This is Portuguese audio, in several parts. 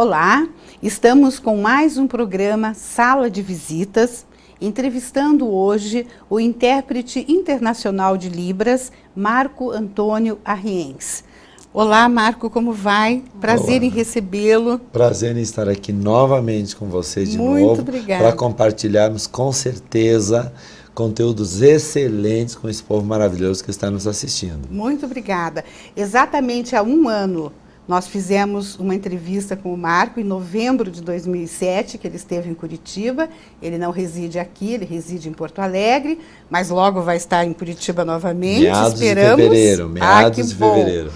Olá, estamos com mais um programa Sala de Visitas, entrevistando hoje o intérprete internacional de Libras, Marco Antônio Arriens. Olá, Marco, como vai? Prazer Olá. Em recebê-lo. Prazer em estar aqui novamente com você de Muito novo. obrigada. Para compartilharmos com certeza conteúdos excelentes com esse povo maravilhoso que está nos assistindo. Muito obrigada. Exatamente há um ano nós fizemos uma entrevista com o Marco em novembro de 2007, que ele esteve em Curitiba. Ele não reside aqui, ele reside em Porto Alegre, mas logo vai estar em Curitiba novamente. Meados Esperamos. de fevereiro, meados de fevereiro.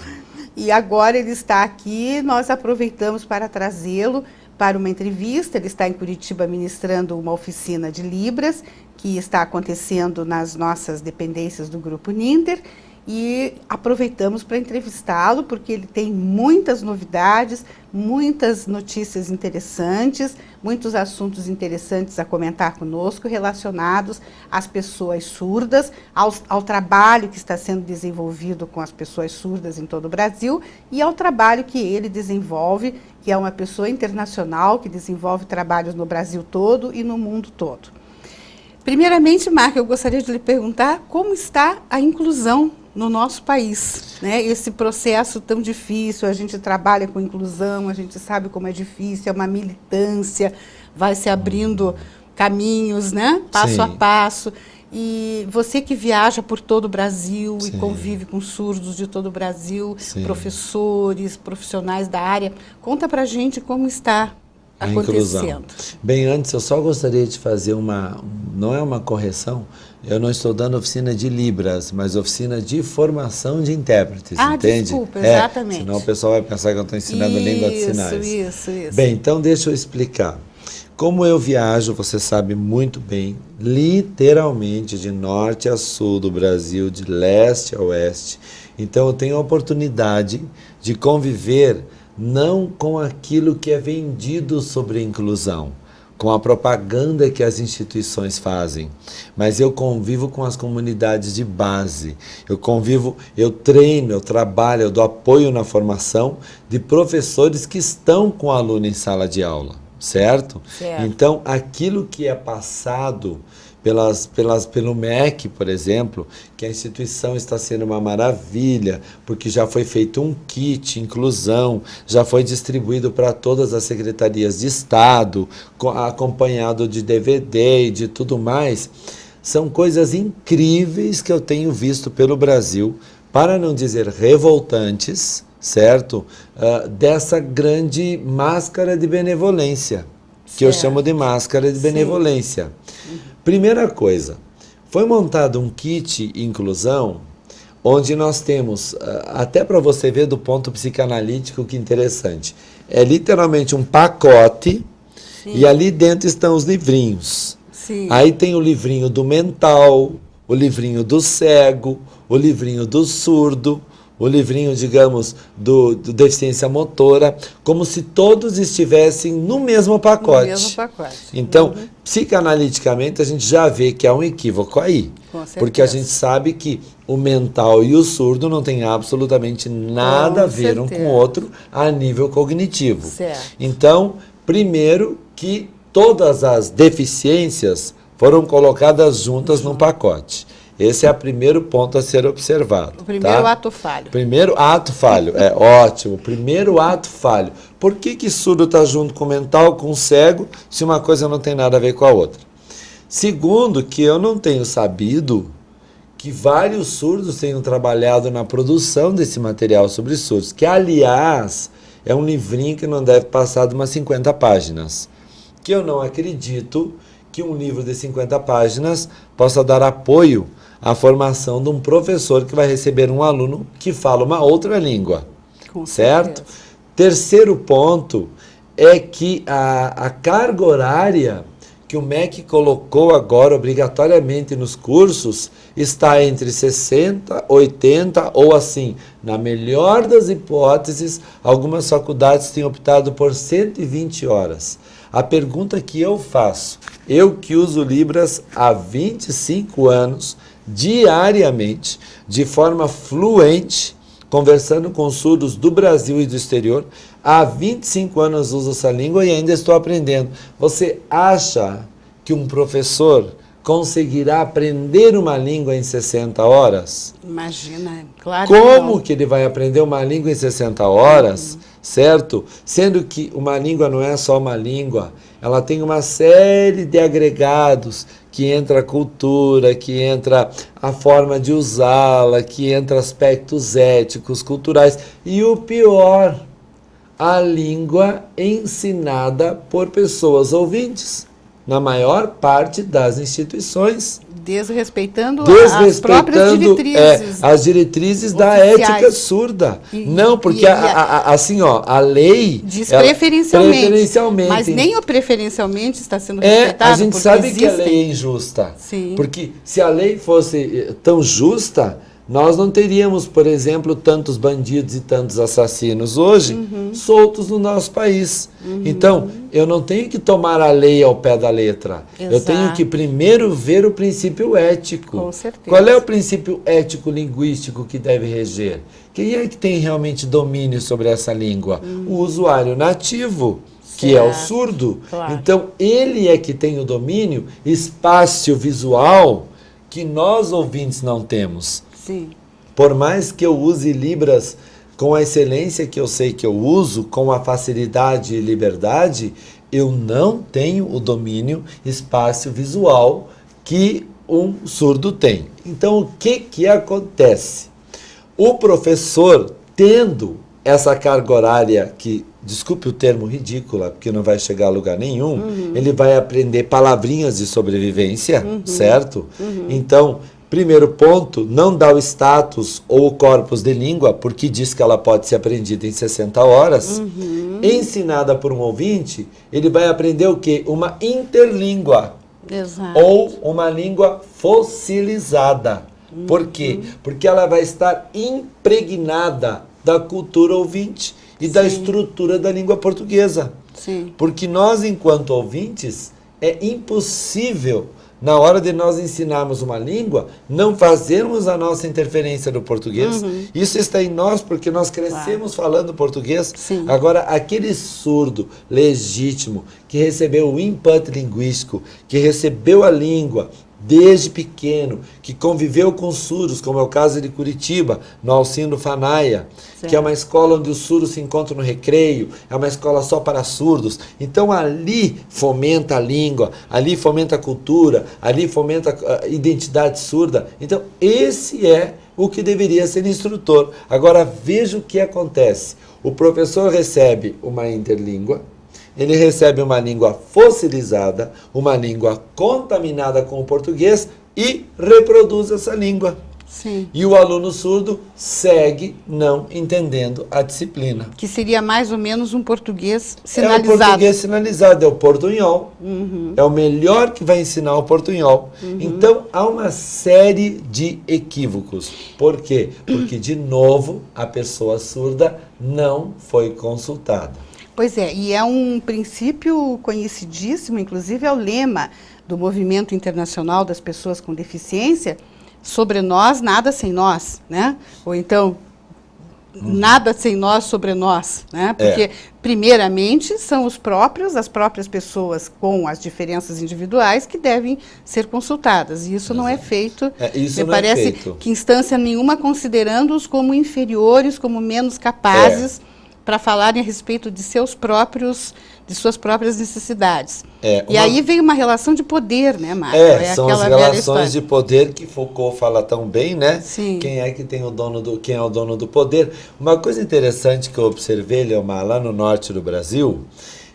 E agora ele está aqui, nós aproveitamos para trazê-lo para uma entrevista. Ele está em Curitiba ministrando uma oficina de Libras, que está acontecendo nas nossas dependências do Grupo Ninter, e aproveitamos para entrevistá-lo, porque ele tem muitas novidades, muitas notícias interessantes, muitos assuntos interessantes a comentar conosco, relacionados às pessoas surdas, ao trabalho que está sendo desenvolvido com as pessoas surdas em todo o Brasil, e ao trabalho que ele desenvolve, que é uma pessoa internacional, que desenvolve trabalhos no Brasil todo e no mundo todo. Primeiramente, Marco, eu gostaria de lhe perguntar como está a inclusão no nosso país, né? Esse processo tão difícil, a gente trabalha com inclusão, a gente sabe como é difícil, é uma militância, vai se abrindo caminhos, né? Passo a passo. E você que viaja por todo o Brasil e convive com surdos de todo o Brasil, professores, profissionais da área, conta pra gente como está acontecendo. Bem, antes eu só gostaria de fazer não é uma correção, eu não estou dando oficina de Libras, mas oficina de formação de intérpretes, entende? Desculpa, exatamente. Senão o pessoal vai pensar que eu estou ensinando língua de sinais. Isso. Bem, então deixa eu explicar. Como eu viajo, você sabe muito bem, literalmente de norte a sul do Brasil, de leste a oeste, então eu tenho a oportunidade de conviver não com aquilo que é vendido sobre a inclusão, com a propaganda que as instituições fazem, mas eu convivo com as comunidades de base, eu treino, eu trabalho, eu dou apoio na formação de professores que estão com o aluno em sala de aula, certo? Então, aquilo que é passado pelo MEC, por exemplo, que a instituição está sendo uma maravilha, porque já foi feito um kit inclusão, já foi distribuído para todas as secretarias de Estado, acompanhado de DVD e de tudo mais. São coisas incríveis que eu tenho visto pelo Brasil, para não dizer revoltantes, certo? Dessa grande máscara de benevolência, que eu chamo de máscara de benevolência. Primeira coisa, foi montado um kit inclusão, onde nós temos, até para você ver do ponto psicanalítico, que interessante, é literalmente um pacote, e ali dentro estão os livrinhos. Aí tem o livrinho do mental, o livrinho do cego, o livrinho do surdo, o livrinho, digamos, do deficiência motora, como se todos estivessem no mesmo pacote. No mesmo pacote. Então, psicanaliticamente, a gente já vê que há um equívoco aí. Com certeza. Porque a gente sabe que o mental e o surdo não têm absolutamente nada a ver um com o outro a nível cognitivo. Então, primeiro que todas as deficiências foram colocadas juntas num pacote. Esse é o primeiro ponto a ser observado. O primeiro ato falho. Primeiro ato falho, ótimo. Primeiro ato falho. Por que surdo está junto com o mental, com o cego, se uma coisa não tem nada a ver com a outra? Segundo, que eu não tenho sabido que vários surdos tenham trabalhado na produção desse material sobre surdos, que, aliás, é um livrinho que não deve passar de umas 50 páginas. Que eu não acredito que um livro de 50 páginas possa dar apoio à formação de um professor que vai receber um aluno que fala uma outra língua, certo? Terceiro ponto é que a carga horária que o MEC colocou agora obrigatoriamente nos cursos está entre 60, 80 ou assim, na melhor das hipóteses, algumas faculdades têm optado por 120 horas. A pergunta que eu faço, eu que uso Libras há 25 anos, diariamente, de forma fluente, conversando com surdos do Brasil e do exterior. Há 25 anos uso essa língua e ainda estou aprendendo. Você acha que um professor conseguirá aprender uma língua em 60 horas? Imagina, claro. Como que ele vai aprender uma língua em 60 horas, certo? Sendo que uma língua não é só uma língua, ela tem uma série de agregados, que entra a cultura, que entra a forma de usá-la, que entra aspectos éticos, culturais. E o pior, a língua ensinada por pessoas ouvintes, na maior parte das instituições. Desrespeitando as próprias diretrizes. As diretrizes da ética surda. Não, porque assim, ó, a lei diz preferencialmente. Mas nem o preferencialmente está sendo respeitado. A gente sabe que a lei é injusta. Sim. Porque se a lei fosse tão justa, nós não teríamos, por exemplo, tantos bandidos e tantos assassinos hoje soltos no nosso país. Então, eu não tenho que tomar a lei ao pé da letra. Exato. Eu tenho que primeiro ver o princípio ético. Com certeza. Qual é o princípio ético-linguístico que deve reger? Quem é que tem realmente domínio sobre essa língua? O usuário nativo, que é o surdo. Claro. Então, ele é que tem o domínio espaço-visual que nós ouvintes não temos. Sim. Por mais que eu use Libras com a excelência que eu sei que eu uso, com a facilidade e liberdade, eu não tenho o domínio espaço-visual que um surdo tem. Então, o que acontece? O professor, tendo essa carga horária que, desculpe o termo ridícula, porque não vai chegar a lugar nenhum, ele vai aprender palavrinhas de sobrevivência, certo? Então, primeiro ponto, não dá o status ou o corpus de língua, porque diz que ela pode ser aprendida em 60 horas. Ensinada por um ouvinte, ele vai aprender o quê? Uma interlíngua. Exato. Ou uma língua fossilizada. Por quê? Porque ela vai estar impregnada da cultura ouvinte e da estrutura da língua portuguesa. Sim. Porque nós, enquanto ouvintes, é impossível, na hora de nós ensinarmos uma língua, não fazermos a nossa interferência no português. Isso está em nós, porque nós crescemos falando português. Sim. Agora, aquele surdo legítimo, que recebeu o input linguístico, que recebeu a língua desde pequeno, que conviveu com surdos, como é o caso de Curitiba, no Alcindo Fanaia, que é uma escola onde os surdos se encontram no recreio, é uma escola só para surdos. Então ali fomenta a língua, ali fomenta a cultura, ali fomenta a identidade surda. Então esse é o que deveria ser instrutor. Agora veja o que acontece. O professor recebe uma interlíngua, ele recebe uma língua fossilizada, uma língua contaminada com o português e reproduz essa língua. Sim. E o aluno surdo segue não entendendo a disciplina. Que seria mais ou menos um português sinalizado. É o português sinalizado, é o portunhol. É o melhor que vai ensinar o portunhol. Então, há uma série de equívocos. Por quê? Porque, de novo, a pessoa surda não foi consultada. Pois é, e é um princípio conhecidíssimo, inclusive é o lema do Movimento Internacional das Pessoas com Deficiência, sobre nós, nada sem nós, né? Ou então, nada sem nós sobre nós, né? Porque, primeiramente, são as próprias pessoas com as diferenças individuais que devem ser consultadas, e isso não é feito, me parece que instância nenhuma considerando-os como inferiores, como menos capazes para falarem a respeito de suas próprias necessidades. E aí vem uma relação de poder, né, Marco? São as relações de poder que Foucault fala tão bem, né? Sim. Quem é o dono do poder? Uma coisa interessante que eu observei, Leomar, lá no norte do Brasil,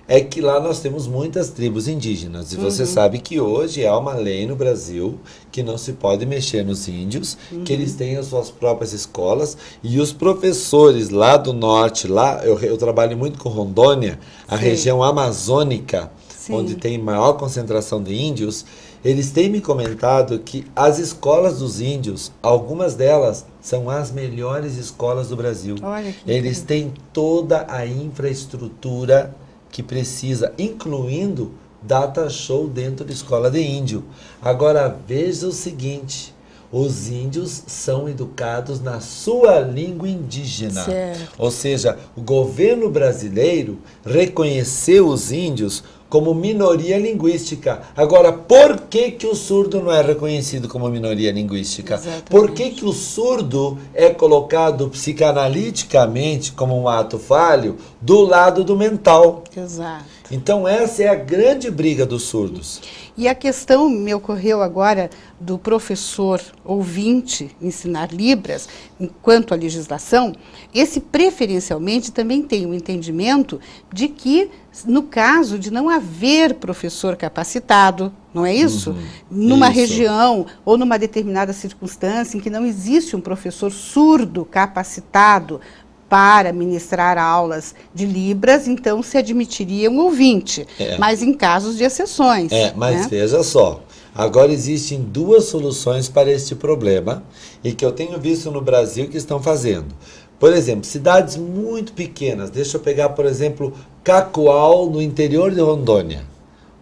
é que lá nós temos muitas tribos indígenas. E você sabe que hoje há uma lei no Brasil que não se pode mexer nos índios, que eles têm as suas próprias escolas. E os professores lá do norte, lá eu trabalho muito com Rondônia, a região amazônica, onde tem maior concentração de índios, eles têm me comentado que as escolas dos índios, algumas delas são as melhores escolas do Brasil. Olha que eles têm toda a infraestrutura que precisa, incluindo data show dentro da escola de índio. Agora, veja o seguinte, os índios são educados na sua língua indígena. Certo. Ou seja, o governo brasileiro reconheceu os índios como minoria linguística. Agora, por que que o surdo não é reconhecido como minoria linguística? Exatamente. Por que que o surdo é colocado psicanaliticamente como um ato falho do lado do mental? Exato. Então essa é a grande briga dos surdos. E a questão me ocorreu agora do professor ouvinte ensinar Libras, enquanto a legislação, esse preferencialmente também tem o entendimento de que, no caso de não haver professor capacitado, não é isso? Numa isso. região ou numa determinada circunstância em que não existe um professor surdo capacitado para ministrar aulas de Libras, então se admitiria um ouvinte, mas em casos de exceções. Mas né? veja só, agora existem duas soluções para este problema e que eu tenho visto no Brasil que estão fazendo. Por exemplo, cidades muito pequenas, deixa eu pegar, por exemplo, Cacoal, no interior de Rondônia,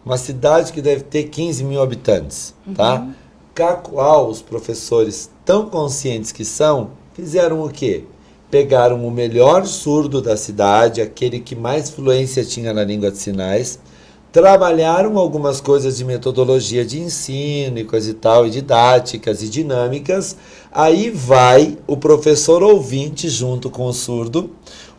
uma cidade que deve ter 15 mil habitantes, tá? Cacoal, os professores tão conscientes que são, fizeram o quê? Pegaram o melhor surdo da cidade, aquele que mais fluência tinha na língua de sinais, trabalharam algumas coisas de metodologia de ensino e coisa e tal, e didáticas e dinâmicas. Aí vai o professor ouvinte junto com o surdo.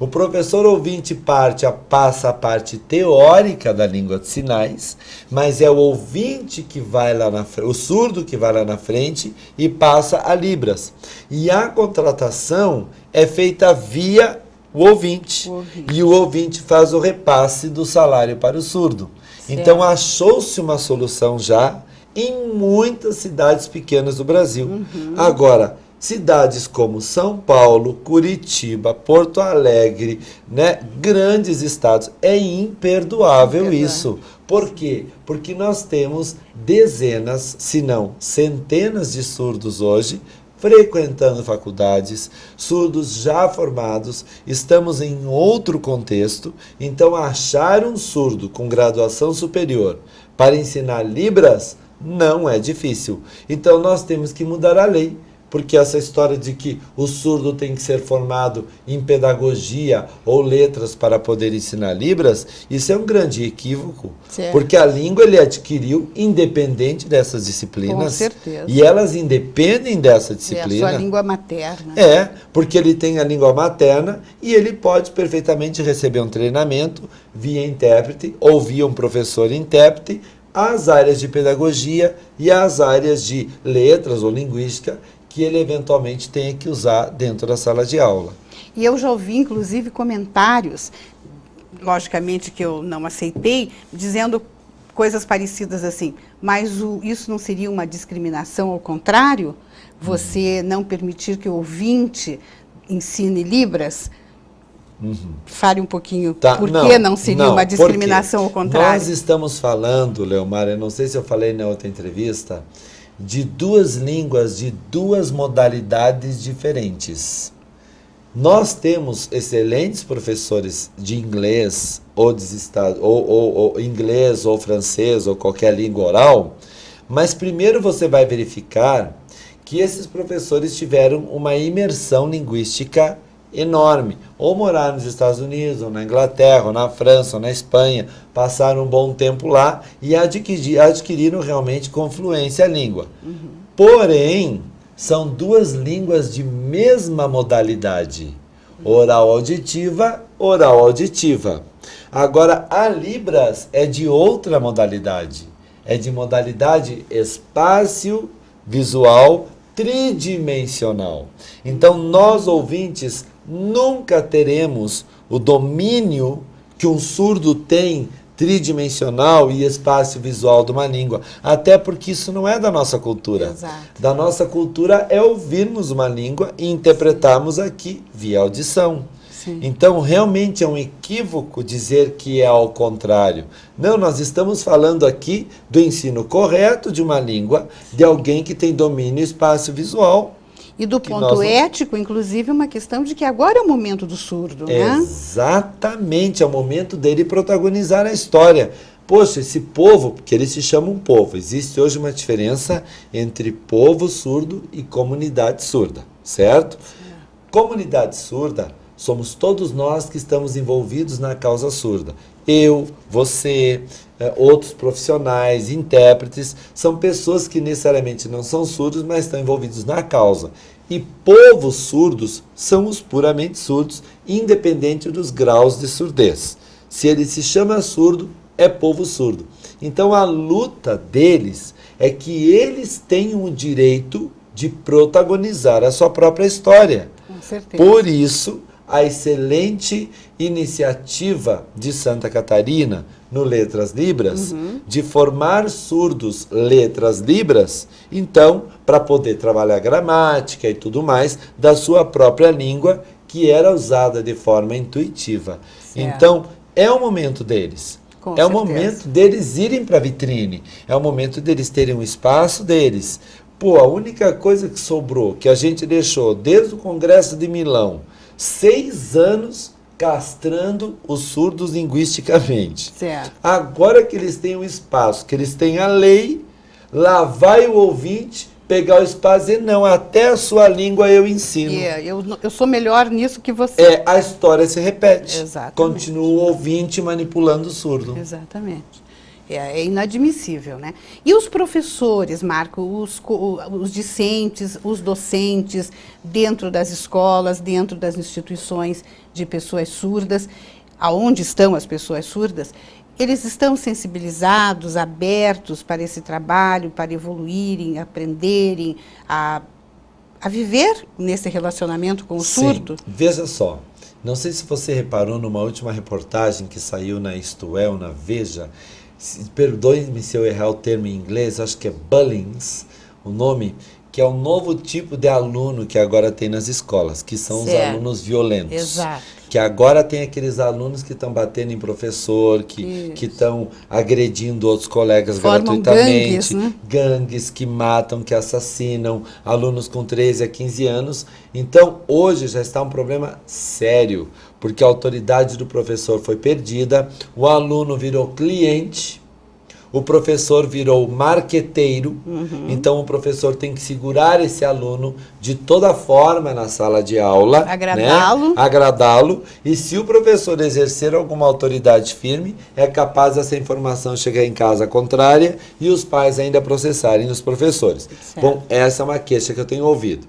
O professor ouvinte passa a parte teórica da língua de sinais, mas é o ouvinte que vai lá na frente, o surdo que vai lá na frente e passa a Libras. E a contratação é feita via o ouvinte. E o ouvinte faz o repasse do salário para o surdo. Certo. Então achou-se uma solução já em muitas cidades pequenas do Brasil. Agora, cidades como São Paulo, Curitiba, Porto Alegre, né, grandes estados, é imperdoável isso. Por quê? Porque nós temos dezenas, se não centenas de surdos hoje, frequentando faculdades, surdos já formados, estamos em outro contexto, então achar um surdo com graduação superior para ensinar Libras não é difícil. Então nós temos que mudar a lei, porque essa história de que o surdo tem que ser formado em pedagogia ou letras para poder ensinar Libras, isso é um grande equívoco. Certo. Porque a língua ele adquiriu independente dessas disciplinas. Com certeza. E elas independem dessa disciplina. É a sua língua materna. Porque ele tem a língua materna e ele pode perfeitamente receber um treinamento via intérprete ou via um professor intérprete, as áreas de pedagogia e as áreas de letras ou linguística que ele eventualmente tenha que usar dentro da sala de aula. E eu já ouvi, inclusive, comentários, logicamente que eu não aceitei, dizendo coisas parecidas assim, mas isso não seria uma discriminação ao contrário? Você não permitir que o ouvinte ensine Libras? Fale um pouquinho, por que não seria uma discriminação ao contrário? Nós estamos falando, Leomar, eu não sei se eu falei na outra entrevista, de duas línguas, de duas modalidades diferentes. Nós temos excelentes professores de inglês, ou inglês, ou francês, ou qualquer língua oral, mas primeiro você vai verificar que esses professores tiveram uma imersão linguística enorme, ou moraram nos Estados Unidos, ou na Inglaterra, ou na França, ou na Espanha, passaram um bom tempo lá e adquiriram realmente com fluência a língua. Porém, são duas línguas de mesma modalidade, oral-auditiva, oral-auditiva. Agora, a Libras é de outra modalidade, é de modalidade espaço-visual tridimensional. Então, nós ouvintes nunca teremos o domínio que um surdo tem tridimensional e espaço visual de uma língua, até porque isso não é da nossa cultura. Exato. Da nossa cultura é ouvirmos uma língua e interpretarmos aqui via audição. Sim. Então, realmente é um equívoco dizer que é ao contrário. Não, nós estamos falando aqui do ensino correto de uma língua, de alguém que tem domínio espaço-visual. E do ponto ético, inclusive, uma questão de que agora é o momento do surdo, né? Exatamente, é o momento dele protagonizar a história. poxa, esse povo, porque eles se chamam povo, existe hoje uma diferença entre povo surdo e comunidade surda, certo? Comunidade surda somos todos nós que estamos envolvidos na causa surda. Eu, você, outros profissionais, intérpretes, são pessoas que necessariamente não são surdos, mas estão envolvidos na causa. E povos surdos são os puramente surdos, independente dos graus de surdez. Se ele se chama surdo, é povo surdo. Então a luta deles é que eles tenham o direito de protagonizar a sua própria história. Com certeza. Por isso, a excelente iniciativa de Santa Catarina no Letras Libras, de formar surdos Letras Libras, então, para poder trabalhar gramática e tudo mais, da sua própria língua, que era usada de forma intuitiva. Certo. Então, é o momento deles. Com é o certeza. momento deles irem para a vitrine. É o momento deles terem um espaço deles. Pô, a única coisa que sobrou, que a gente deixou desde o Congresso de Milão, 6 anos castrando os surdos linguisticamente. Certo. Agora que eles têm um espaço, que eles têm a lei, lá vai o ouvinte pegar o espaço e dizer, não, até a sua língua eu ensino. Eu sou melhor nisso que você. É, a história se repete. Exatamente. Continua o ouvinte manipulando o surdo. Exatamente. É inadmissível, né? E os professores, Marco, os discentes, os docentes, dentro das escolas, dentro das instituições de pessoas surdas, aonde estão as pessoas surdas, eles estão sensibilizados, abertos para esse trabalho, para evoluírem, aprenderem, a viver nesse relacionamento com o surdo? Veja só, não sei se você reparou numa última reportagem que saiu na Isto É, ou na Veja, perdoe-me se eu errar o termo em inglês, acho que é bullying, o nome, que é um novo tipo de aluno que agora tem nas escolas, que são os alunos violentos. Exato. Que agora tem aqueles alunos que estão batendo em professor, que estão agredindo outros colegas gratuitamente. Gangues que matam, que assassinam, alunos com 13 a 15 anos. Então, hoje já está um problema sério, porque a autoridade do professor foi perdida, o aluno virou cliente, o professor virou marqueteiro, então o professor tem que segurar esse aluno de toda forma na sala de aula, agradá-lo, né? Agradá-lo, e se o professor exercer alguma autoridade firme, é capaz dessa informação chegar em casa contrária e os pais ainda processarem os professores. Certo. Bom, essa é uma queixa que eu tenho ouvido.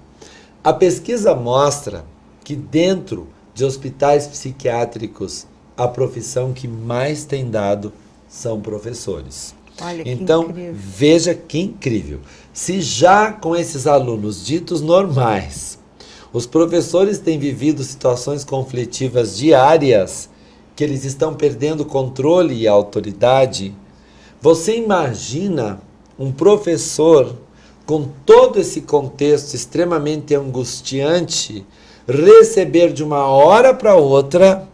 A pesquisa mostra que dentro de hospitais psiquiátricos, a profissão que mais tem dado são professores. Olha, então, incrível. Veja que incrível. Se já com esses alunos ditos normais, os professores têm vivido situações conflitivas diárias, que eles estão perdendo controle e autoridade, você imagina um professor com todo esse contexto extremamente angustiante, receber de uma hora para outra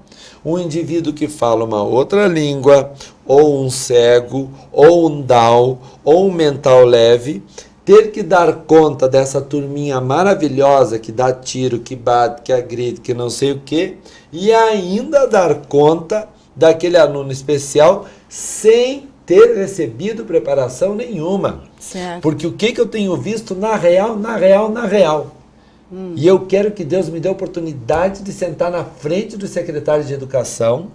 um indivíduo que fala uma outra língua, ou um cego, ou um Down, ou um mental leve, ter que dar conta dessa turminha maravilhosa que dá tiro, que bate, que agride, que não sei o quê, e ainda dar conta daquele aluno especial sem ter recebido preparação nenhuma. Certo. Porque o que eu tenho visto na real, e eu quero que Deus me dê a oportunidade de sentar na frente do secretário de Educação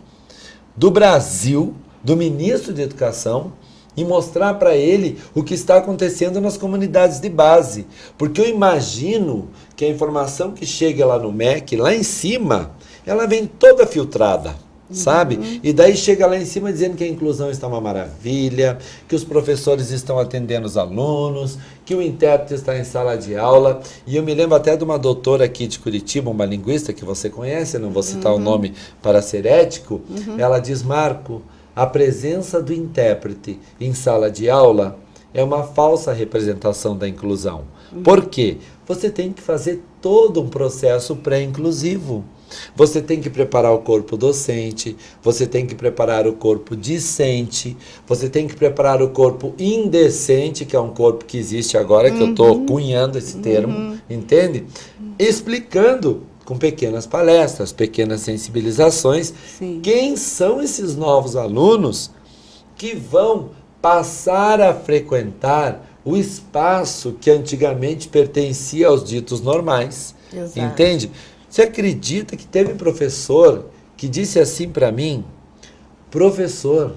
do Brasil, do ministro de Educação, e mostrar para ele o que está acontecendo nas comunidades de base. Porque eu imagino que a informação que chega lá no MEC, lá em cima, ela vem toda filtrada. Sabe? E daí chega lá em cima dizendo que a inclusão está uma maravilha, que os professores estão atendendo os alunos, que o intérprete está em sala de aula. E eu me lembro até de uma doutora aqui de Curitiba, uma linguista que você conhece, não vou citar o nome para ser ético, ela diz, Marco, a presença do intérprete em sala de aula é uma falsa representação da inclusão. Por quê? Você tem que fazer todo um processo pré-inclusivo. Você tem que preparar o corpo docente, você tem que preparar o corpo discente, você tem que preparar o corpo indecente, que é um corpo que existe agora, que eu estou cunhando esse termo, entende? Explicando com pequenas palestras, pequenas sensibilizações, quem são esses novos alunos que vão passar a frequentar o espaço que antigamente pertencia aos ditos normais. Exato. Entende? Você acredita que teve professor que disse assim para mim: professor,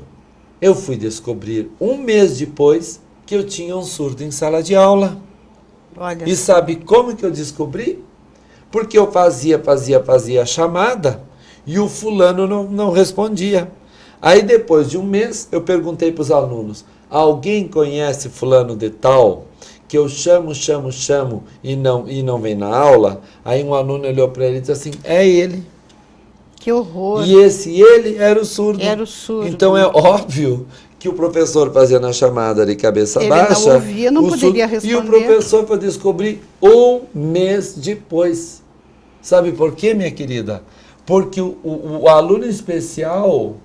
eu fui descobrir um mês depois que eu tinha um surdo em sala de aula. Olha E sabe como que eu descobri? Porque eu fazia a chamada e o fulano não respondia. Aí depois de um mês eu perguntei para os alunos: alguém conhece fulano de tal? Que eu chamo e não vem na aula? Aí um aluno olhou para ele e disse assim: é ele. que horror. E ele era o surdo. Era o surdo. Então é óbvio que o professor fazendo a chamada de cabeça Ele baixa, não ouvia, não o poderia surdo, responder. e o professor foi descobrir um mês depois. Sabe por quê, minha querida? Porque o aluno especial,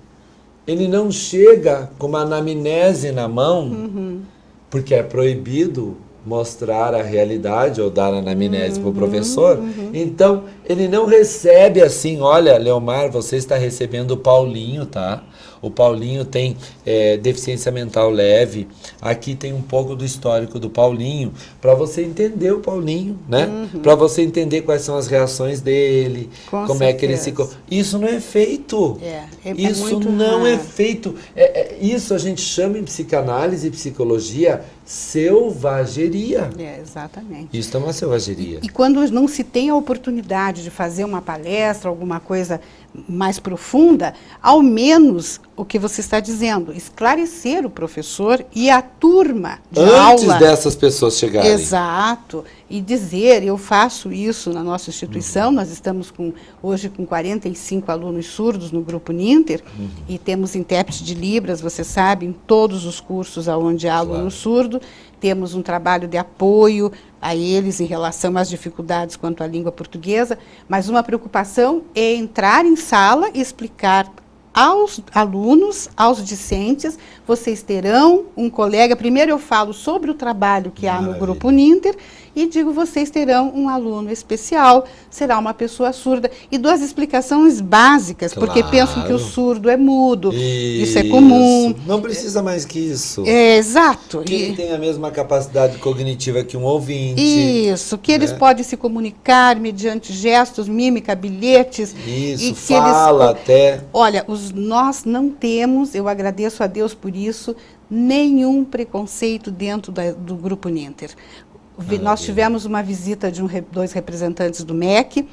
ele não chega com uma anamnese na mão, porque é proibido mostrar a realidade ou dar anamnese para o professor. Então, ele não recebe assim: olha, Leomar, você está recebendo o Paulinho, tá? O Paulinho tem deficiência mental leve. Aqui tem um pouco do histórico do Paulinho, para você entender o Paulinho, né? Para você entender quais são as reações dele, Com como é que ele se... certeza. Isso não é feito. Isso muito não é raro. feito. Isso a gente chama em psicanálise e psicologia selvageria. Exatamente. Isso é uma selvageria. E quando não se tem a oportunidade de fazer uma palestra, alguma coisa mais profunda, ao menos o que você está dizendo, esclarecer o professor e a turma de Antes aula. dessas pessoas chegarem. Exato. E dizer, eu faço isso na nossa instituição, nós estamos hoje com 45 alunos surdos no Grupo Ninter, e temos intérprete de Libras, você sabe, em todos os cursos onde há aluno surdo. Temos um trabalho de apoio a eles em relação às dificuldades quanto à língua portuguesa, mas uma preocupação é entrar em sala e explicar aos alunos, aos discentes. Vocês terão um colega. Primeiro eu falo sobre o trabalho que há no Grupo Ninter e digo: vocês terão um aluno especial, será uma pessoa surda. E dou as explicações básicas, porque pensam que o surdo é mudo. Isso é comum. Não precisa mais que isso. Exato. Quem tem a mesma capacidade cognitiva que um ouvinte. Isso, que eles podem se comunicar mediante gestos, mímica, bilhetes. Isso, e que fala eles... até. Olha, nós não temos, eu agradeço a Deus por isso, nenhum preconceito dentro do Grupo Ninter. Nós tivemos uma visita de dois representantes do MEC,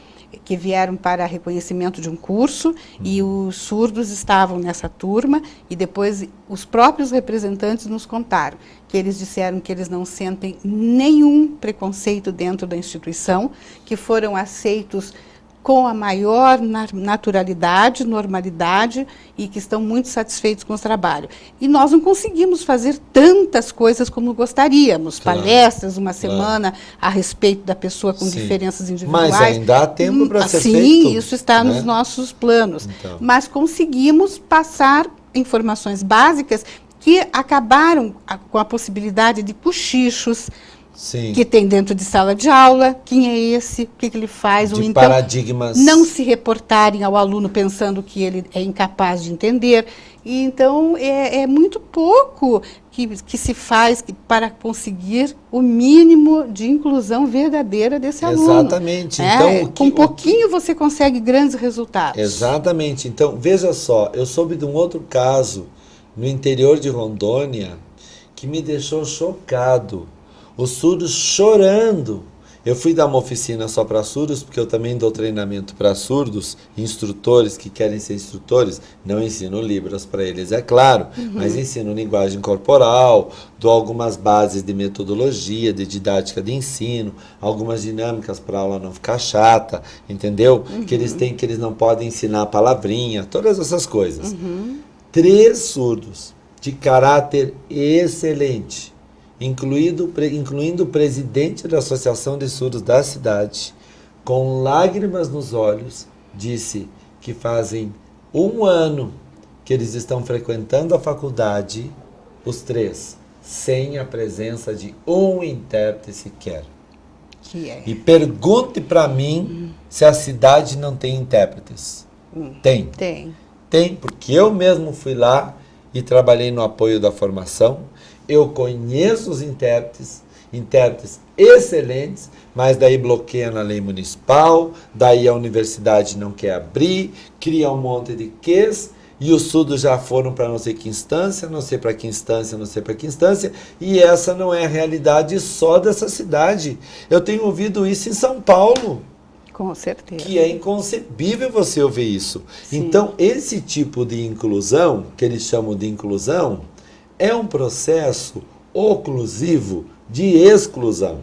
que vieram para reconhecimento de um curso, e os surdos estavam nessa turma, e depois os próprios representantes nos contaram que eles disseram que eles não sentem nenhum preconceito dentro da instituição, que foram aceitos com a maior naturalidade, normalidade, e que estão muito satisfeitos com o trabalho. E nós não conseguimos fazer tantas coisas como gostaríamos, palestras, uma semana a respeito da pessoa com diferenças individuais. Mas ainda há tempo para ser feito. Sim, isso está nos nossos planos. Então. Mas conseguimos passar informações básicas que acabaram com a possibilidade de cochichos, que tem dentro de sala de aula, quem é esse, o que ele faz, de ou então paradigmas. Não se reportarem ao aluno pensando que ele é incapaz de entender. E então é muito pouco que se faz para conseguir o mínimo de inclusão verdadeira desse aluno. Exatamente. Então, com pouquinho você consegue grandes resultados. Exatamente. Então, veja só, eu soube de um outro caso no interior de Rondônia que me deixou chocado. Os surdos chorando. Eu fui dar uma oficina só para surdos, porque eu também dou treinamento para surdos, instrutores que querem ser instrutores. Não ensino Libras para eles, é claro, mas ensino linguagem corporal, dou algumas bases de metodologia, de didática de ensino, algumas dinâmicas para a aula não ficar chata, entendeu? Que eles não podem ensinar palavrinha, todas essas coisas. 3 surdos de caráter excelente, incluindo o presidente da Associação de Surdos da cidade, com lágrimas nos olhos, disse que fazem 1 ano que eles estão frequentando a faculdade, os 3, sem a presença de um intérprete sequer. E pergunte para mim se a cidade não tem intérpretes. Tem. Tem, porque eu mesmo fui lá e trabalhei no apoio da formação. Eu conheço os intérpretes excelentes, mas daí bloqueia na lei municipal, daí a universidade não quer abrir, cria um monte de quês, e os surdos já foram para não sei que instância, não sei para que instância, não sei para que instância, e essa não é a realidade só dessa cidade. Eu tenho ouvido isso em São Paulo. Com certeza. Que é inconcebível você ouvir isso. Sim. Então, esse tipo de inclusão, que eles chamam de inclusão, é um processo oclusivo de exclusão.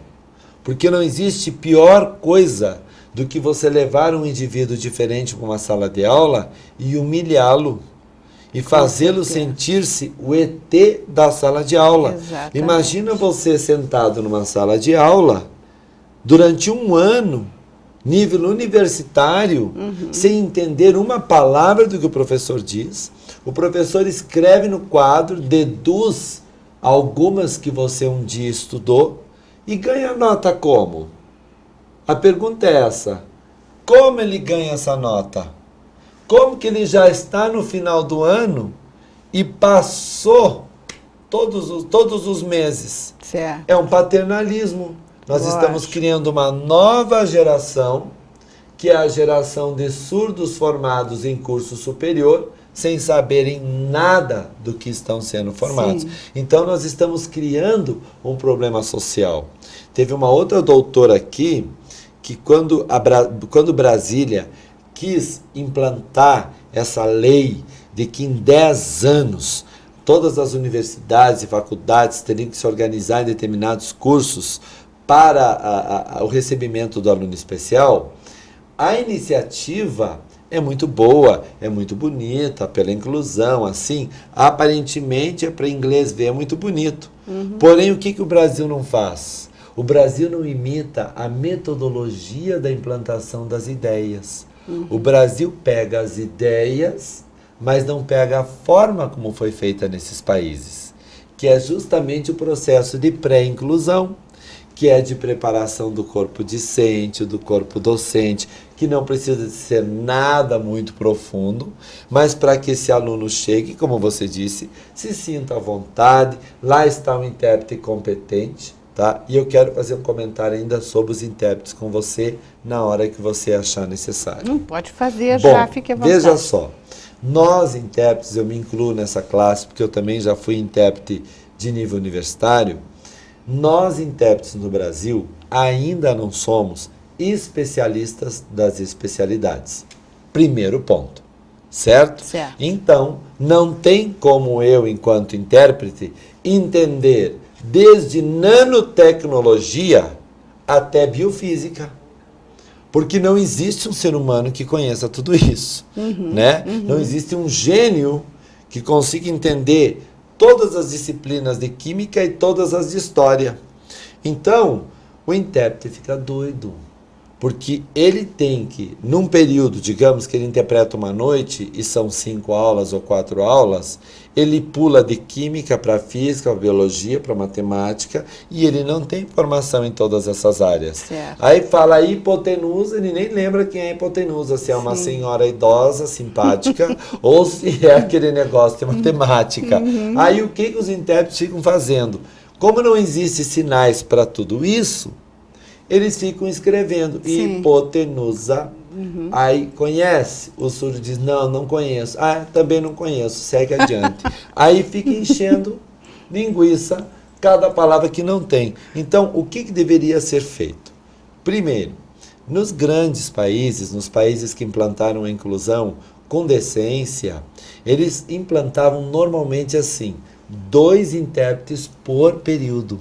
Porque não existe pior coisa do que você levar um indivíduo diferente para uma sala de aula e humilhá-lo e fazê-lo sentir-se o ET da sala de aula. Exatamente. Imagina você sentado numa sala de aula durante um ano, nível universitário, sem entender uma palavra do que o professor diz. O professor escreve no quadro, deduz algumas que você um dia estudou e ganha nota como? A pergunta é essa: como ele ganha essa nota? Como que ele já está no final do ano e passou todos os meses? Certo. É um paternalismo. Nós estamos criando uma nova geração, que é a geração de surdos formados em curso superior, sem saberem nada do que estão sendo formados. Sim. Então, nós estamos criando um problema social. Teve uma outra doutora aqui, que quando Brasília quis implantar essa lei de que em 10 anos todas as universidades e faculdades teriam que se organizar em determinados cursos para o recebimento do aluno especial, a iniciativa é muito boa, é muito bonita, pela inclusão, assim, aparentemente é para inglês ver, é muito bonito. Porém, o que o Brasil não faz? O Brasil não imita a metodologia da implantação das ideias. O Brasil pega as ideias, mas não pega a forma como foi feita nesses países, que é justamente o processo de pré-inclusão, que é de preparação do corpo discente, do corpo docente, que não precisa ser nada muito profundo, mas para que esse aluno chegue, como você disse, se sinta à vontade. Lá está um intérprete competente, tá? E eu quero fazer um comentário ainda sobre os intérpretes com você, na hora que você achar necessário. Não pode fazer, já fique à vontade. Veja só, nós intérpretes, eu me incluo nessa classe, porque eu também já fui intérprete de nível universitário. Nós, intérpretes no Brasil, ainda não somos especialistas das especialidades. Primeiro ponto, certo? Certo. Então, não tem como eu, enquanto intérprete, entender desde nanotecnologia até biofísica. Porque não existe um ser humano que conheça tudo isso, né? Não existe um gênio que consiga entender todas as disciplinas de química e todas as de história. Então, o intérprete fica doido, porque ele tem que, num período, digamos que ele interpreta uma noite e são 5 aulas ou 4 aulas, ele pula de química para física, para biologia, para matemática, e ele não tem formação em todas essas áreas. Certo. Aí fala hipotenusa, ele nem lembra quem é hipotenusa, se é uma senhora idosa, simpática, ou se é aquele negócio de matemática. Aí o que os intérpretes ficam fazendo? Como não existem sinais para tudo isso, eles ficam escrevendo hipotenusa. Aí conhece? O surdo diz, não conheço. Ah, também não conheço, segue adiante. Aí fica enchendo linguiça cada palavra que não tem. Então, o que deveria ser feito? Primeiro, nos grandes países, nos países que implantaram a inclusão com decência, eles implantavam normalmente assim, 2 intérpretes por período.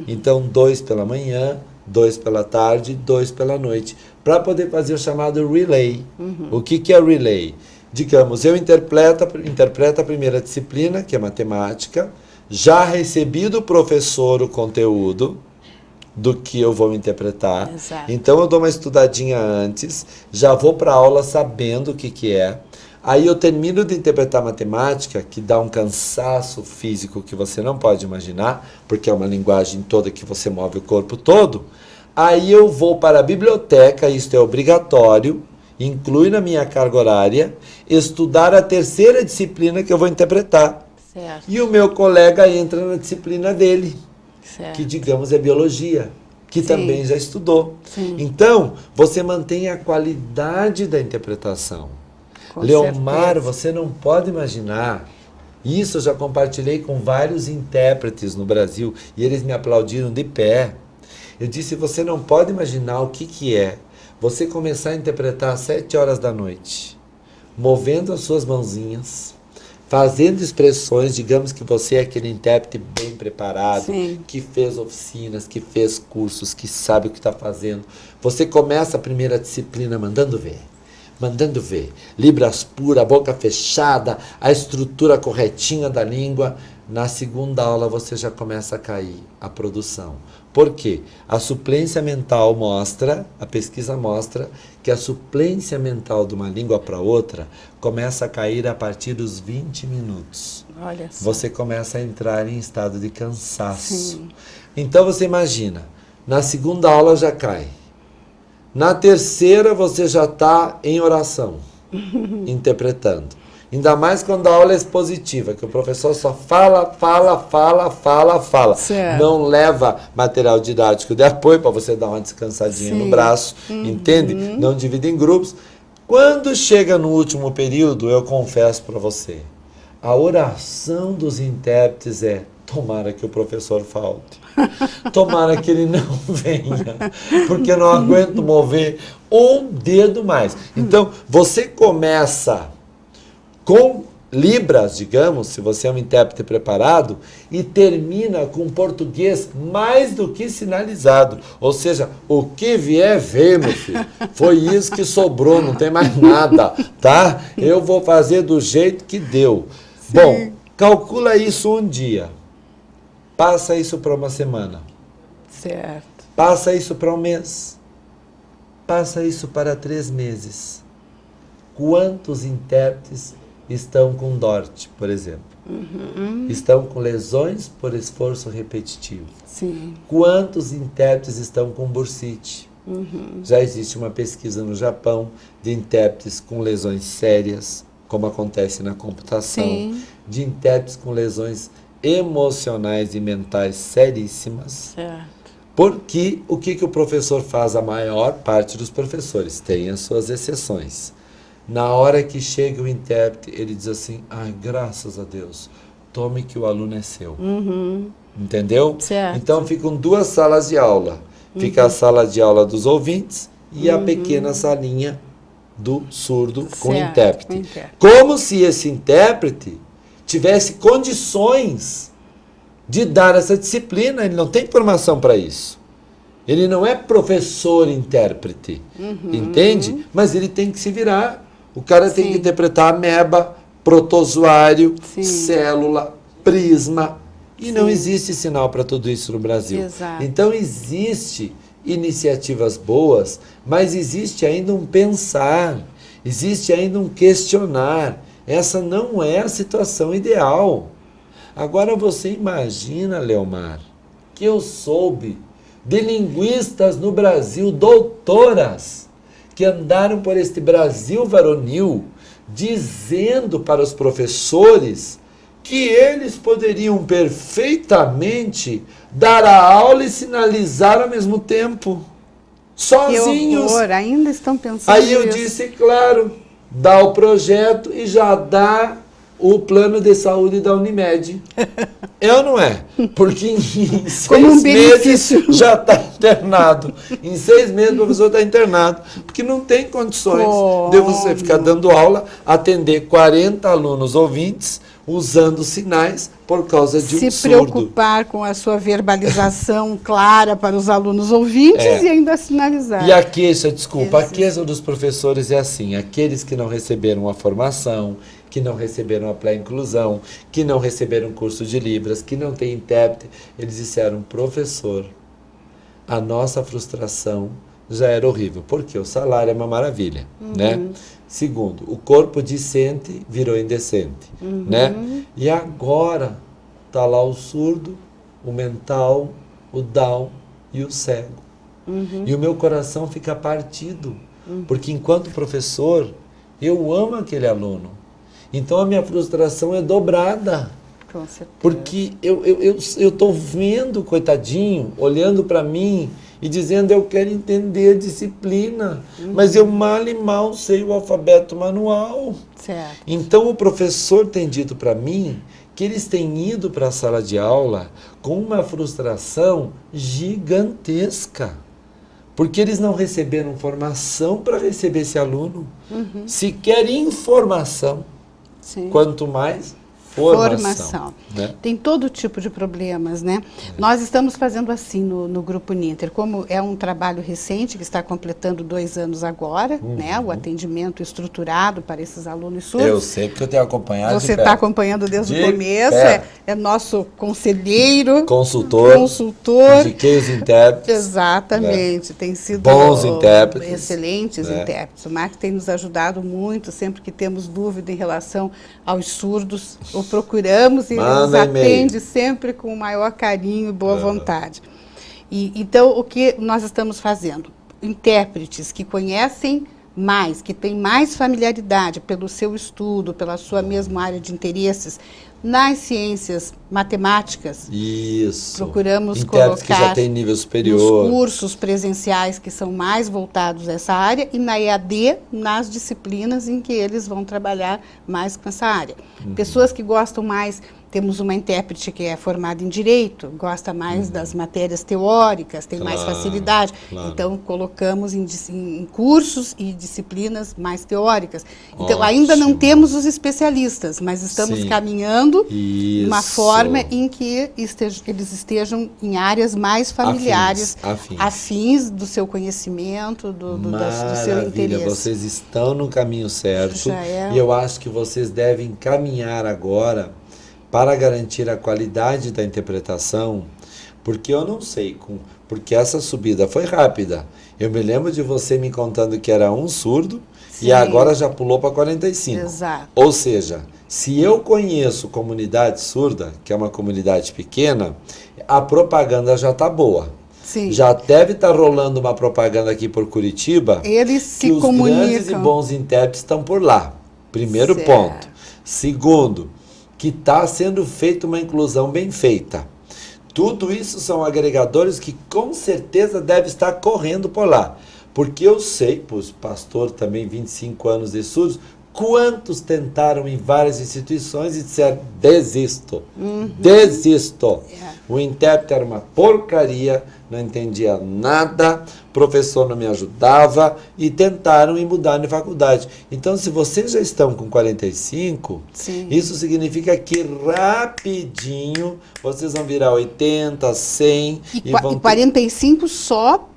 Então, 2 pela manhã, 2 pela tarde, 2 pela noite, para poder fazer o chamado relay. O que é relay? Digamos, eu interpreto a primeira disciplina, que é matemática, já recebi do professor o conteúdo do que eu vou interpretar. Exato. Então eu dou uma estudadinha antes, já vou para a aula sabendo o que é. Aí eu termino de interpretar matemática, que dá um cansaço físico que você não pode imaginar, porque é uma linguagem toda que você move o corpo todo. Aí eu vou para a biblioteca, isto é obrigatório, inclui na minha carga horária, estudar a terceira disciplina que eu vou interpretar. Certo. E o meu colega entra na disciplina dele, Certo. que digamos é biologia, que Sim. também já estudou. Sim. Então, você mantém a qualidade da interpretação. Com Leomar, certeza. você não pode imaginar. Isso eu já compartilhei com vários intérpretes no Brasil e eles me aplaudiram de pé. Eu disse, você não pode imaginar o que é você começar a interpretar às 7 horas da noite, movendo as suas mãozinhas, fazendo expressões, digamos que você é aquele intérprete bem preparado, Sim. que fez oficinas, que fez cursos, que sabe o que está fazendo. Você começa a primeira disciplina mandando ver. Libras pura, boca fechada, a estrutura corretinha da língua. Na segunda aula você já começa a cair a produção. Por quê? A suplência mental mostra, a pesquisa mostra, que a suplência mental de uma língua para outra começa a cair a partir dos 20 minutos. Olha só. Você começa a entrar em estado de cansaço. Sim. Então você imagina, na segunda aula já cai. Na terceira você já está em oração, interpretando. Ainda mais quando a aula é expositiva, que o professor só fala. Certo. Não leva material didático de apoio para você dar uma descansadinha no braço, entende? Não divide em grupos. Quando chega no último período, eu confesso para você, a oração dos intérpretes é: tomara que o professor falte. Tomara que ele não venha, porque eu não aguento mover um dedo mais. Então, você começa com libras, digamos, se você é um intérprete preparado, e termina com português mais do que sinalizado. Ou seja, o que vier, vê, meu filho. Foi isso que sobrou, não tem mais nada, tá? Eu vou fazer do jeito que deu. Sim. Bom, calcula isso um dia. Passa isso para uma semana. Certo. Passa isso para um mês. Passa isso para 3 meses. Quantos intérpretes estão com DORT, por exemplo? Estão com lesões por esforço repetitivo. Sim. Quantos intérpretes estão com bursite? Já existe uma pesquisa no Japão de intérpretes com lesões sérias, como acontece na computação, Sim. de intérpretes com lesões emocionais e mentais seríssimas. Certo. Porque o que o professor faz? A maior parte dos professores tem as suas exceções. Na hora que chega o intérprete, ele diz assim: ai, graças a Deus, tome que o aluno é seu. Entendeu? Certo. Então ficam 2 salas de aula. Fica a sala de aula dos ouvintes e a pequena salinha do surdo com o Certo, intérprete. com o intérprete. Como se esse intérprete tivesse condições de dar essa disciplina. Ele não tem formação para isso. Ele não é professor intérprete, entende? Mas ele tem que se virar. O cara tem Sim. que interpretar ameba, protozoário, Sim. célula, prisma. E Sim. não existe sinal para tudo isso no Brasil. Exato. Então existe iniciativas boas, mas existe ainda um pensar, existe ainda um questionar. Essa não é a situação ideal. Agora você imagina, Leomar, que eu soube de linguistas no Brasil, doutoras, que andaram por este Brasil varonil, dizendo para os professores que eles poderiam perfeitamente dar a aula e sinalizar ao mesmo tempo, sozinhos. Que horror, ainda estão pensando Aí eu nisso. disse, claro, dá o projeto e já dá o plano de saúde da Unimed. É ou não é? Porque em 6 Como um meses benefício. já está internado. Em 6 meses o professor está internado. Porque não tem condições de você ficar dando aula, atender 40 alunos ouvintes, usando sinais por causa de um Se surdo. preocupar com a sua verbalização clara para os alunos ouvintes e ainda sinalizar. E a queixa, desculpa, a Isso. queixa dos professores é assim: aqueles que não receberam a formação, que não receberam a pré-inclusão, que não receberam curso de Libras, que não têm intérprete, eles disseram: professor, a nossa frustração já era horrível, porque o salário é uma maravilha, né? Segundo, o corpo discente virou indecente, né? E agora está lá o surdo, o mental, o down e o cego. E o meu coração fica partido, porque enquanto professor, eu amo aquele aluno. Então a minha frustração é dobrada. Com certeza. Porque eu tô vendo, coitadinho, olhando para mim e dizendo eu quero entender a disciplina, mas eu mal e mal sei o alfabeto manual. Certo. Então o professor tem dito para mim que eles têm ido para a sala de aula com uma frustração gigantesca. Porque eles não receberam formação para receber esse aluno. Sequer informação. Sim. Quanto mais formação. Né? Tem todo tipo de problemas, né? Nós estamos fazendo assim no Grupo Ninter, como é um trabalho recente, que está completando 2 anos agora, né? O atendimento estruturado para esses alunos surdos. Eu sei, porque eu tenho acompanhado Você está acompanhando desde o começo, é nosso conselheiro, consultor, indiquei os intérpretes. Exatamente, né? Tem sido bons intérpretes, excelentes intérpretes. O Mark tem nos ajudado muito, sempre que temos dúvida em relação aos surdos, o procuramos e ele nos atende sempre com o maior carinho e boa vontade. Então, o que nós estamos fazendo? Intérpretes que conhecem mais, que têm mais familiaridade pelo seu estudo, pela sua mesma área de interesses, nas ciências matemáticas. Isso. Procuramos intérpretes colocar que já têm nível superior. Nos cursos presenciais que são mais voltados a essa área e na EAD, nas disciplinas em que eles vão trabalhar mais com essa área. Pessoas que gostam mais, temos uma intérprete que é formada em Direito, gosta mais das matérias teóricas, tem mais facilidade. Então, colocamos em cursos e disciplinas mais teóricas. Então, ainda não temos os especialistas, mas estamos caminhando de uma forma em que eles estejam em áreas mais familiares, afins do seu conhecimento, do seu interesse. Vocês estão no caminho certo e eu acho que vocês devem caminhar agora para garantir a qualidade da interpretação, porque eu não sei, porque essa subida foi rápida. Eu me lembro de você me contando que era um surdo e agora já pulou para 45. Exato. Ou seja, se eu conheço comunidade surda, que é uma comunidade pequena, a propaganda já está boa. Sim. Já deve estar rolando uma propaganda aqui por Curitiba. Eles se que os comunicam. Grandes e bons intérpretes estão por lá. Primeiro ponto. Segundo, que está sendo feita uma inclusão bem feita. Tudo isso são agregadores que com certeza devem estar correndo por lá. Porque eu sei, pois pastor também, 25 anos de surdos, quantos tentaram em várias instituições e disseram, desisto, desisto. O intérprete era uma porcaria, não entendia nada, professor não me ajudava e tentaram e mudaram de faculdade. Então, se vocês já estão com 45, isso significa que rapidinho vocês vão virar 80, 100 e 45 só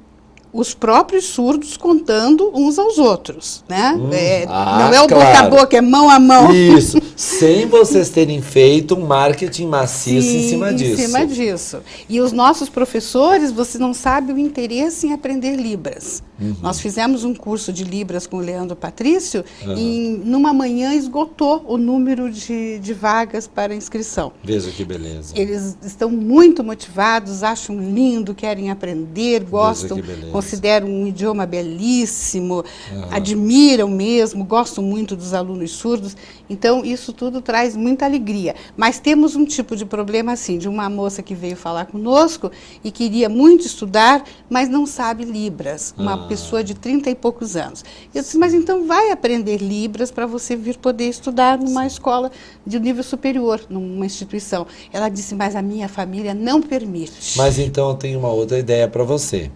os próprios surdos contando uns aos outros, né? Não é o boca a boca, é mão a mão. Isso, sem vocês terem feito um marketing maciço em cima disso. Em cima disso. E os nossos professores, você não sabe o interesse em aprender Libras. Nós fizemos um curso de Libras com o Leandro Patrício e numa manhã esgotou o número de vagas para inscrição. Veja que beleza. Eles estão muito motivados, acham lindo, querem aprender, gostam, consideram um idioma belíssimo, admiram mesmo, gostam muito dos alunos surdos. Então, isso tudo traz muita alegria. Mas temos um tipo de problema assim, de uma moça que veio falar conosco e queria muito estudar, mas não sabe Libras. Uma pessoa de 30 e poucos anos. Eu disse, mas então vai aprender Libras para você vir poder estudar numa escola de nível superior, numa instituição. Ela disse, mas a minha família não permite. Mas então eu tenho uma outra ideia para você.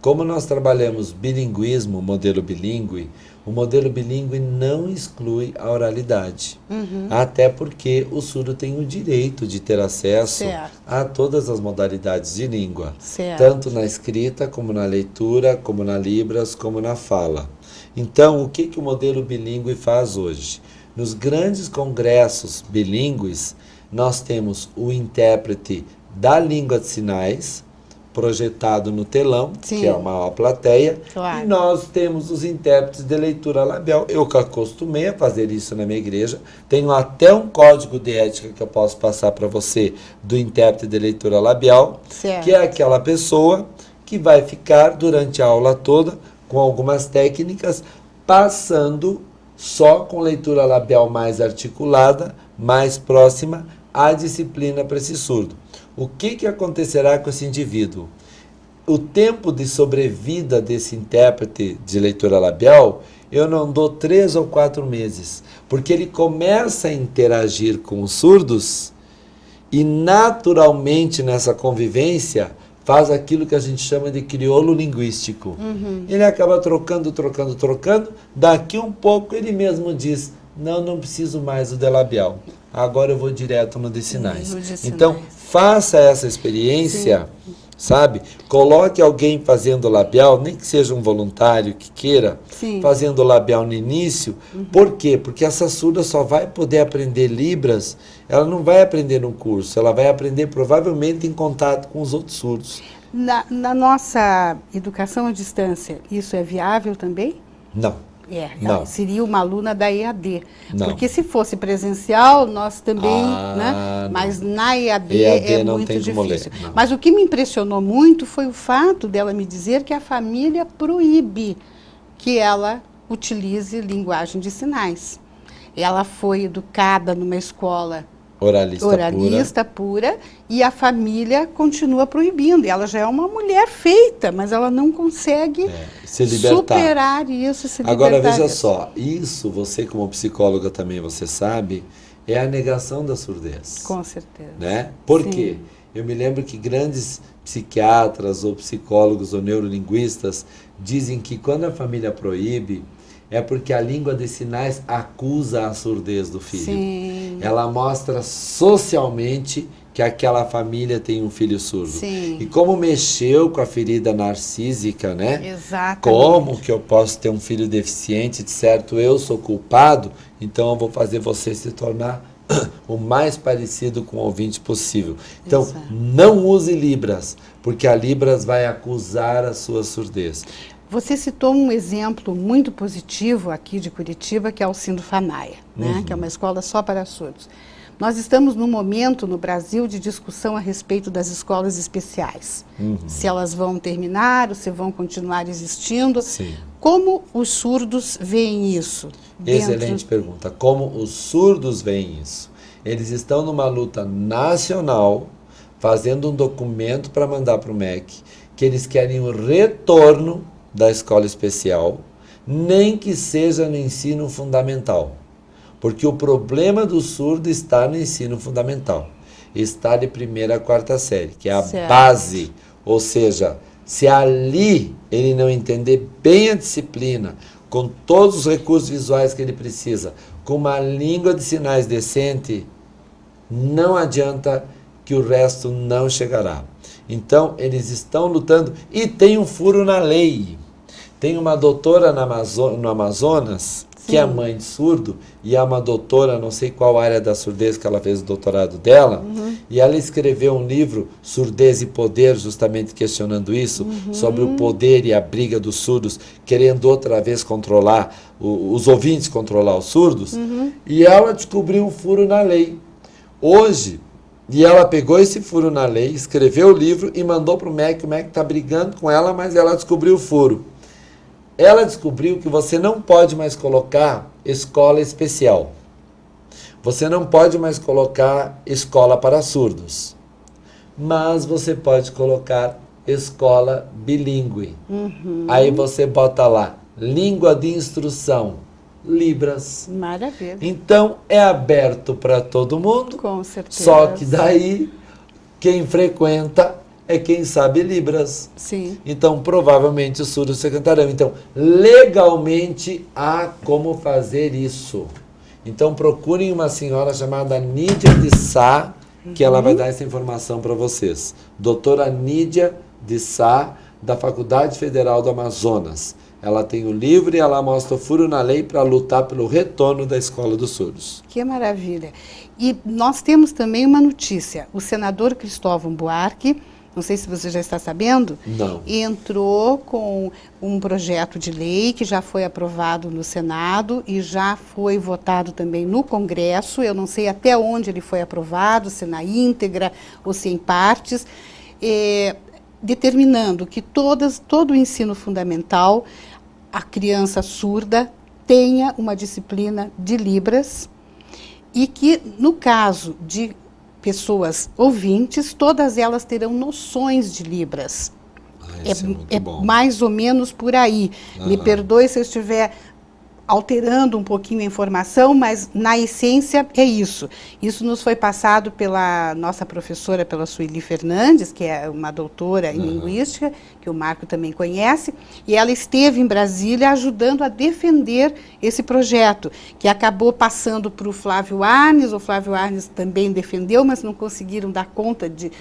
Como nós trabalhamos bilinguismo, modelo bilíngue, o modelo bilíngue não exclui a oralidade. Até porque o surdo tem o direito de ter acesso a todas as modalidades de língua. Tanto na escrita, como na leitura, como na Libras, como na fala. Então, o que o modelo bilíngue faz hoje? Nos grandes congressos bilíngues, nós temos o intérprete da língua de sinais, projetado no telão, que é a maior plateia, e nós temos os intérpretes de leitura labial. Eu que acostumei a fazer isso na minha igreja, tenho até um código de ética que eu posso passar para você do intérprete de leitura labial, que é aquela pessoa que vai ficar durante a aula toda com algumas técnicas, passando só com leitura labial mais articulada, mais próxima, a disciplina para esse surdo. O que acontecerá com esse indivíduo? O tempo de sobrevida desse intérprete de leitura labial, eu não dou 3 ou 4 meses, porque ele começa a interagir com os surdos e naturalmente nessa convivência faz aquilo que a gente chama de crioulo linguístico. Ele acaba trocando, daqui um pouco ele mesmo diz, não preciso mais do de labial, agora eu vou direto no de sinais. Então, faça essa experiência, sabe? Coloque alguém fazendo labial, nem que seja um voluntário que queira, fazendo labial no início. Por quê? Porque essa surda só vai poder aprender Libras, ela não vai aprender num curso, ela vai aprender provavelmente em contato com os outros surdos. Na nossa educação à distância, isso é viável também? Não. Ela seria uma aluna da EAD. Não. Porque se fosse presencial, nós também, né? Mas na EAD é muito difícil. Mas o que me impressionou muito foi o fato dela me dizer que a família proíbe que ela utilize linguagem de sinais. Ela foi educada numa escola oralista pura, e a família continua proibindo. Ela já é uma mulher feita, mas ela não consegue se libertar. Superar isso, se libertar. Agora, veja só, isso você como psicóloga também, você sabe, é a negação da surdez. Com certeza. Né? Por quê? Eu me lembro que grandes psiquiatras ou psicólogos ou neurolinguistas dizem que quando a família proíbe, é porque a língua de sinais acusa a surdez do filho. Sim. Ela mostra socialmente que aquela família tem um filho surdo. Sim. E como mexeu com a ferida narcísica, né? Exatamente. Como que eu posso ter um filho deficiente, de certo eu sou culpado, então eu vou fazer você se tornar o mais parecido com o ouvinte possível. Então, não use Libras, porque a Libras vai acusar a sua surdez. Você citou um exemplo muito positivo aqui de Curitiba, que é o Sindufanaia, né? Que é uma escola só para surdos. Nós estamos num momento no Brasil de discussão a respeito das escolas especiais. Se elas vão terminar ou se vão continuar existindo. Sim. Como os surdos veem isso? Excelente pergunta. Como os surdos veem isso? Eles estão numa luta nacional, fazendo um documento para mandar para o MEC, que eles querem o retorno da escola especial, nem que seja no ensino fundamental. Porque o problema do surdo está no ensino fundamental. Está de 1ª a 4ª série, que é a base. Ou seja, se ali ele não entender bem a disciplina, com todos os recursos visuais que ele precisa, com uma língua de sinais decente, não adianta que o resto não chegará. Então, eles estão lutando e tem um furo na lei. Tem uma doutora no Amazonas, que é mãe de surdo, e é uma doutora, não sei qual área da surdez que ela fez o doutorado dela, e ela escreveu um livro, Surdez e Poder, justamente questionando isso, sobre o poder e a briga dos surdos, querendo outra vez controlar, os ouvintes controlar os surdos, e ela descobriu um furo na lei. Hoje, e ela pegou esse furo na lei, escreveu o livro e mandou para o MEC está brigando com ela, mas ela descobriu o furo. Ela descobriu que você não pode mais colocar escola especial. Você não pode mais colocar escola para surdos. Mas você pode colocar escola bilíngue. Aí você bota lá, língua de instrução, Libras. Maravilha. Então, é aberto para todo mundo. Com certeza. Só que daí, quem frequenta é quem sabe Libras. Sim. Então, provavelmente, os surdos se cantarão. Então, legalmente, há como fazer isso. Então, procurem uma senhora chamada Nídia de Sá, que ela vai dar essa informação para vocês. Doutora Nídia de Sá, da Faculdade Federal do Amazonas. Ela tem o livro e ela mostra o furo na lei para lutar pelo retorno da escola dos surdos. Que maravilha. E nós temos também uma notícia. O senador Cristóvão Buarque, não sei se você já está sabendo, entrou com um projeto de lei que já foi aprovado no Senado e já foi votado também no Congresso. Eu não sei até onde ele foi aprovado, se na íntegra ou se em partes, determinando que todo o ensino fundamental, a criança surda tenha uma disciplina de Libras e que, no caso de pessoas ouvintes, todas elas terão noções de Libras. Isso é muito bom. Mais ou menos por aí. Me perdoe se eu estiver alterando um pouquinho a informação, mas na essência é isso. Isso nos foi passado pela nossa professora, pela Sueli Fernandes, que é uma doutora em linguística, que o Marco também conhece, e ela esteve em Brasília ajudando a defender esse projeto, que acabou passando para o Flávio Arnes. O Flávio Arnes também defendeu, mas não conseguiram dar conta de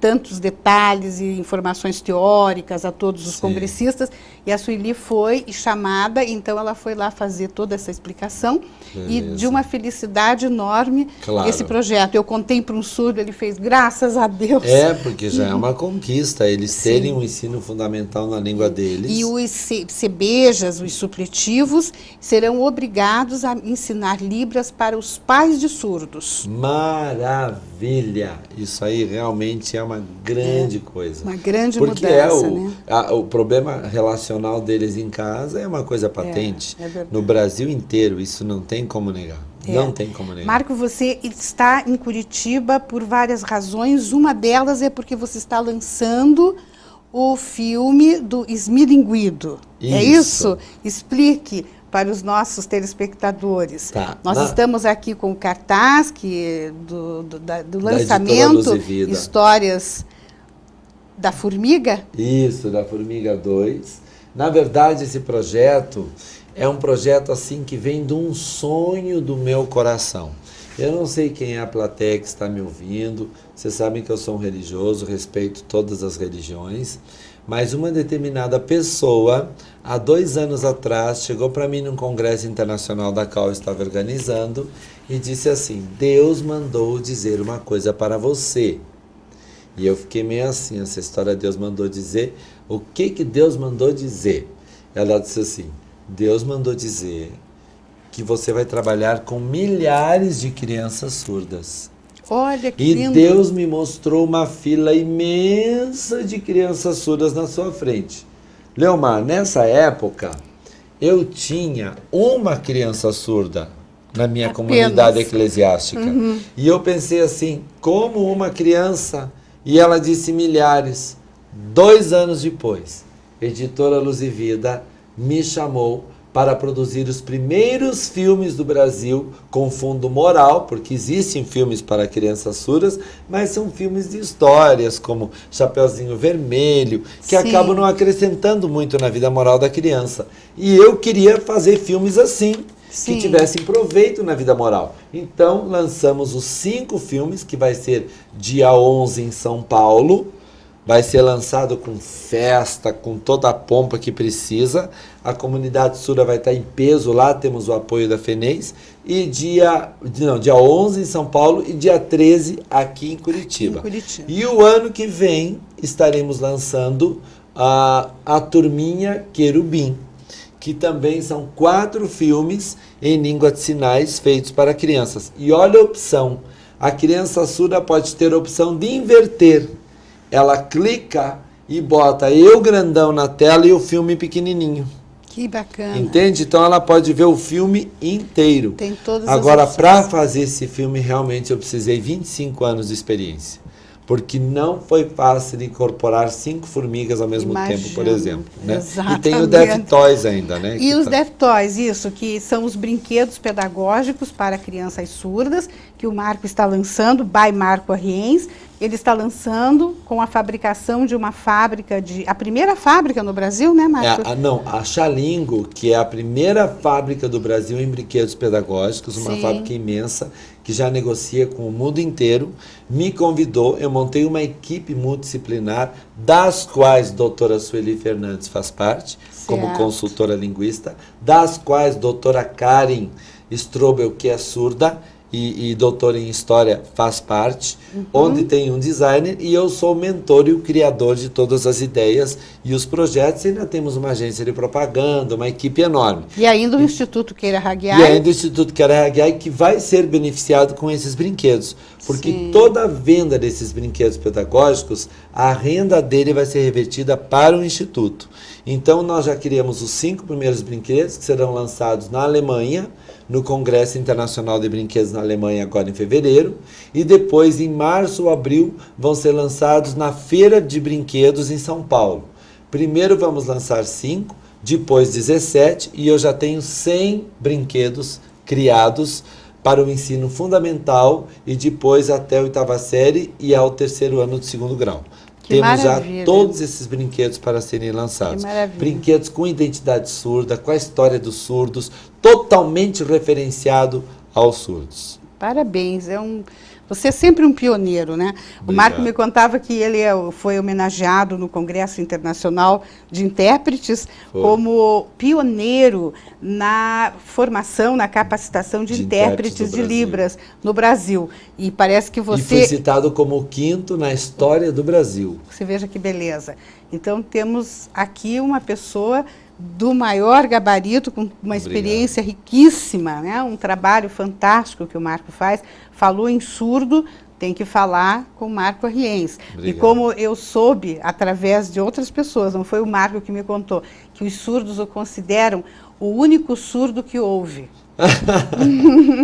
tantos detalhes e informações teóricas a todos os congressistas, e a Sueli foi chamada, então ela foi lá fazer toda essa explicação. Beleza. E de uma felicidade enorme, claro, esse projeto. Eu contei para um surdo, ele fez, graças a Deus. Porque já é uma conquista, eles terem um ensino fundamental na língua deles. E os CBJs, os supletivos, serão obrigados a ensinar Libras para os pais de surdos. Maravilha! Isso aí realmente é uma grande coisa. Uma grande porque mudança, né? O problema relacional deles em casa é uma coisa patente. No Brasil inteiro, isso não tem como negar. Não tem como negar. Marco, você está em Curitiba por várias razões. Uma delas é porque você está lançando o filme do Esmilinguido. É isso? Explique para os nossos telespectadores. Nós estamos aqui com o cartaz do lançamento, Histórias da Formiga. Isso, da Formiga 2. Na verdade, esse projeto é um projeto assim que vem de um sonho do meu coração. Eu não sei quem é a plateia que está me ouvindo, vocês sabem que eu sou um religioso, respeito todas as religiões, mas uma determinada pessoa, há 2 anos atrás, chegou para mim num congresso internacional da qual eu estava organizando e disse assim, Deus mandou dizer uma coisa para você. E eu fiquei meio assim, essa história Deus mandou dizer, o que Deus mandou dizer? Ela disse assim, Deus mandou dizer que você vai trabalhar com milhares de crianças surdas. Olha que lindo. E Deus me mostrou uma fila imensa de crianças surdas na sua frente. Leomar, nessa época, eu tinha uma criança surda na minha comunidade eclesiástica. E eu pensei assim, como uma criança? E ela disse milhares. 2 anos depois, Editora Luz e Vida me chamou para produzir os primeiros filmes do Brasil com fundo moral, porque existem filmes para crianças surdas, mas são filmes de histórias, como Chapeuzinho Vermelho, que acabam não acrescentando muito na vida moral da criança. E eu queria fazer filmes assim, que tivessem proveito na vida moral. Então, lançamos os 5 filmes, que vai ser dia 11 em São Paulo. Vai ser lançado com festa, com toda a pompa que precisa. A comunidade surda vai estar em peso lá, temos o apoio da FENES. E dia 11 em São Paulo e dia 13 aqui em Curitiba. E o ano que vem estaremos lançando a Turminha Querubim, que também são 4 filmes em língua de sinais feitos para crianças. E olha a opção, a criança surda pode ter a opção de inverter. Ela clica e bota eu grandão na tela e o filme pequenininho. Que bacana. Entende? Então ela pode ver o filme inteiro. Tem todas Agora, as opções. para fazer esse filme, realmente eu precisei 25 anos de experiência. Porque não foi fácil incorporar 5 formigas ao mesmo tempo, por exemplo. Né? E tem o Deaf Toys ainda, né? E os Deaf Toys, isso, que são os brinquedos pedagógicos para crianças surdas, que o Marco está lançando, by Marco Arriens. Ele está lançando com a fabricação de uma fábrica, a primeira fábrica no Brasil, né, Marco? A Xalingo, que é a primeira fábrica do Brasil em brinquedos pedagógicos, uma fábrica imensa, que já negocia com o mundo inteiro, me convidou, eu montei uma equipe multidisciplinar, das quais a doutora Sueli Fernandes faz parte, como consultora linguista, das quais a doutora Karen Strobel, que é surda, e doutora em História faz parte, onde tem um designer e eu sou o mentor e o criador de todas as ideias e os projetos. E ainda temos uma agência de propaganda, uma equipe enorme. E ainda o Instituto Queira Hagiai. E ainda o Instituto Queira Hagiai, que vai ser beneficiado com esses brinquedos. Porque toda a venda desses brinquedos pedagógicos, a renda dele vai ser revertida para o Instituto. Então nós já criamos os 5 primeiros brinquedos que serão lançados na Alemanha, no Congresso Internacional de Brinquedos na Alemanha agora em fevereiro, e depois em março ou abril vão ser lançados na Feira de Brinquedos em São Paulo. Primeiro vamos lançar 5, depois 17, e eu já tenho 100 brinquedos criados para o ensino fundamental e depois até a 8ª série e ao 3º ano do 2º grau. Temos já todos esses brinquedos para serem lançados. Brinquedos com identidade surda, com a história dos surdos, totalmente referenciado aos surdos. Parabéns, você é sempre um pioneiro, né? Obrigado. O Marco me contava que ele foi homenageado no Congresso Internacional de Intérpretes como pioneiro na formação, na capacitação de intérpretes de Libras no Brasil. E parece que você... E foi citado como o 5º na história do Brasil. Você veja que beleza. Então temos aqui uma pessoa do maior gabarito, com uma experiência riquíssima, né? Um trabalho fantástico que o Marco faz. Falou em surdo, tem que falar com o Marco Arriens. E como eu soube, através de outras pessoas, não foi o Marco que me contou, que os surdos o consideram o único surdo que ouve.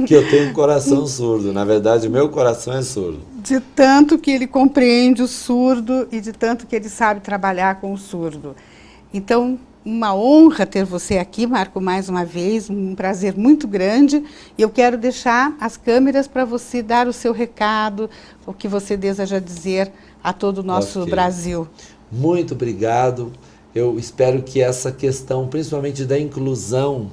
Que eu tenho um coração surdo, na verdade meu coração é surdo. De tanto que ele compreende o surdo e de tanto que ele sabe trabalhar com o surdo. Então, uma honra ter você aqui, Marco, mais uma vez, um prazer muito grande. E eu quero deixar as câmeras para você dar o seu recado, o que você deseja dizer a todo o nosso Brasil. Muito obrigado. Eu espero que essa questão, principalmente da inclusão,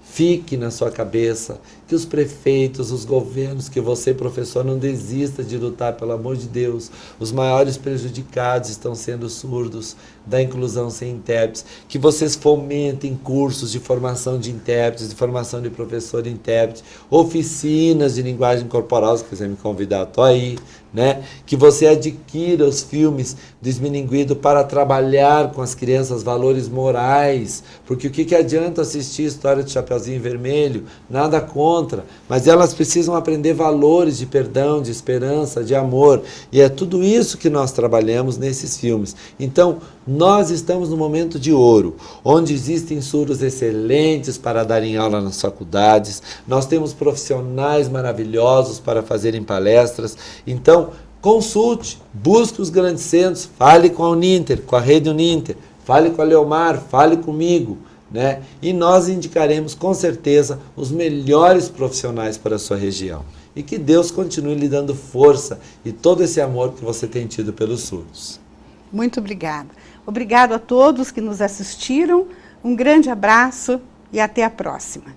fique na sua cabeça, que os prefeitos, os governos, que você, professor, não desista de lutar, pelo amor de Deus. Os maiores prejudicados estão sendo surdos, da inclusão sem intérpretes, que vocês fomentem cursos de formação de intérpretes, de formação de professor de intérprete, oficinas de linguagem corporal, se quiser me convidar, estou aí, né? Que você adquira os filmes do Esmilinguido para trabalhar com as crianças valores morais, porque o que adianta assistir História do Chapeuzinho Vermelho? Nada contra, mas elas precisam aprender valores de perdão, de esperança, de amor, e é tudo isso que nós trabalhamos nesses filmes. Então, nós estamos no momento de ouro, onde existem surdos excelentes para darem aula nas faculdades, nós temos profissionais maravilhosos para fazerem palestras. Então, consulte, busque os grandes centros, fale com a Uninter, com a Rede Uninter, fale com a Leomar, fale comigo, né? E nós indicaremos com certeza os melhores profissionais para a sua região. E que Deus continue lhe dando força e todo esse amor que você tem tido pelos surdos. Muito obrigada. Obrigado a todos que nos assistiram, um grande abraço e até a próxima.